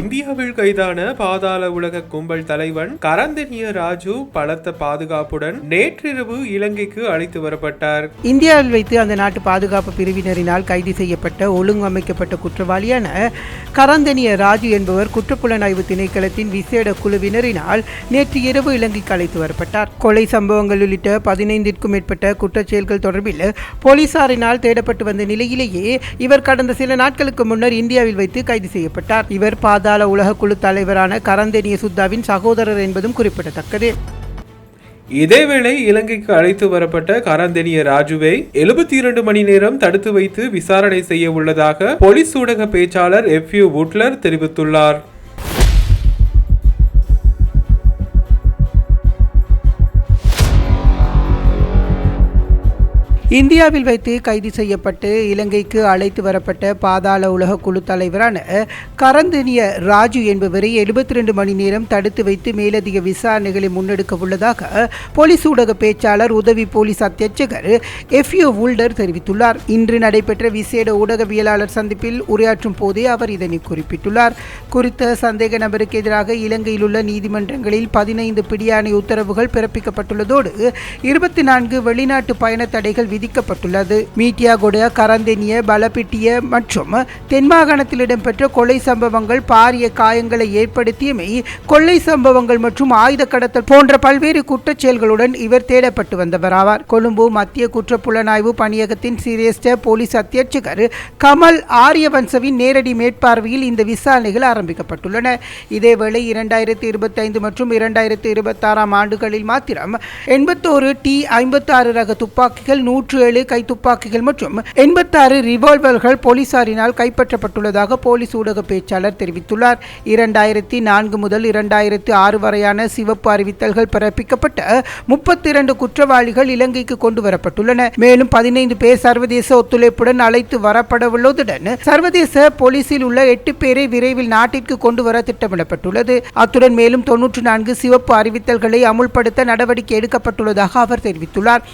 இந்தியாவில் கைதான பாதாள உலக கும்பல் தலைவன் கரந்தனிய ராஜு பலத்த பாதுகாப்புடன் நேற்றிரவு இலங்கைக்கு அழைத்து வரப்பட்டார். இந்தியாவில் வைத்து அந்த நாட்டு பாதுகாப்பு பிரிவினரினால் கைது செய்யப்பட்ட ஒழுங்கமைக்கப்பட்ட குற்றவாளியான கரந்தனிய ராஜு என்பவர் குற்றப்புலனாய்வு திணைக்களத்தின் விசேட குழுவினரினால் நேற்று இரவு இலங்கைக்கு அழைத்து வரப்பட்டார். கொலை சம்பவங்கள் உள்ளிட்ட 15க்கும் மேற்பட்ட குற்றச்செயல்கள் தொடர்பில் போலீசாரினால் தேடப்பட்டு வந்த நிலையிலேயே இவர் கடந்த சில நாட்களுக்கு முன்னர் இந்தியாவில் வைத்து கைது செய்யப்பட்டார். இவர் பாதாள உலக குழு தலைவரான கரந்தனிய சுத்தாவின் சகோதரர் என்பதும் குறிப்பிடத்தக்கது. இதேவேளை இலங்கைக்கு அழைத்து வரப்பட்ட கரந்தனிய ராஜுவை 72 மணி நேரம் தடுத்து வைத்து விசாரணை செய்ய உள்ளதாக போலீஸ் ஊடக பேச்சாளர் எஃப்யூ வுட்லர் தெரிவித்துள்ளார். இந்தியாவில் வைத்து கைது செய்யப்பட்டு இலங்கைக்கு அழைத்து வரப்பட்ட பாதாள உலக குழு தலைவரான கரந்தனிய ராஜு என்பவரை 72 மணி நேரம் தடுத்து வைத்து மேலதிக விசாரணைகளை முன்னெடுக்க உள்ளதாக போலீஸ் ஊடக பேச்சாளர் உதவி போலீஸ் அத்தியட்சகர் எஃப்யூ வுல்டர் தெரிவித்துள்ளார். இன்று நடைபெற்ற விசேட ஊடகவியலாளர் சந்திப்பில் உரையாற்றும் போதே அவர் இதனை குறிப்பிட்டுள்ளார். குறித்த சந்தேக நபருக்கு எதிராக இலங்கையில் உள்ள நீதிமன்றங்களில் 15 பிடியாணை உத்தரவுகள் பிறப்பிக்கப்பட்டுள்ளதோடு 24 வெளிநாட்டு பயண தடைகள் விதிக்கப்பட்டுள்ளது. மீட்டியாகொட, கரந்தனிய, பலபிட்டிய மற்றும் தென்மாகாணத்தில் இடம்பெற்ற கொலை சம்பவங்கள் பாரிய காயங்களை ஏற்படுத்தியமை, கொள்ளை சம்பவங்கள் மற்றும் ஆயுத கடத்தல் போன்ற பல்வேறு குற்றச்செயல்களுடன் இவர் தேடப்பட்டு வந்தவராவார். கொழும்பு மத்திய குற்றப்புலனாய்வு பணியகத்தின் சிரேஷ்ட போலீஸ் அத்தியட்சகர் கமல் ஆரியவன்சவின் நேரடி மேற்பார்வையில் இந்த விசாரணைகள் ஆரம்பிக்கப்பட்டுள்ளன. இதேவேளை 2025 மற்றும் 2026 ஆண்டுகளில் மாத்திரம் 81 T56 ரக துப்பாக்கிகள், 107 கைத்துப்பாக்கிகள் மற்றும் 86 ரிவால்வர்கள் போலீசாரினால் கைப்பற்றப்பட்டுள்ளதாக போலீஸ் ஊடக பேச்சாளர் தெரிவித்துள்ளார். 2004 முதல் 2006 வரையான சிவப்பு அறிவித்தல்கள் பிறப்பிக்கப்பட்ட 32 குற்றவாளிகள் இலங்கைக்கு கொண்டு வரப்பட்டுள்ளன. மேலும் 15 பேர் சர்வதேச ஒத்துழைப்புடன் அழைத்து வரப்படவுள்ளதுடன் சர்வதேச போலீசில் உள்ள 8 பேரை விரைவில் நாட்டிற்கு கொண்டு வர திட்டமிடப்பட்டுள்ளது. அத்துடன் மேலும் 94 சிவப்பு அறிவித்தல்களை அமுல்படுத்த நடவடிக்கை எடுக்கப்பட்டுள்ளதாக அவர் தெரிவித்துள்ளார்.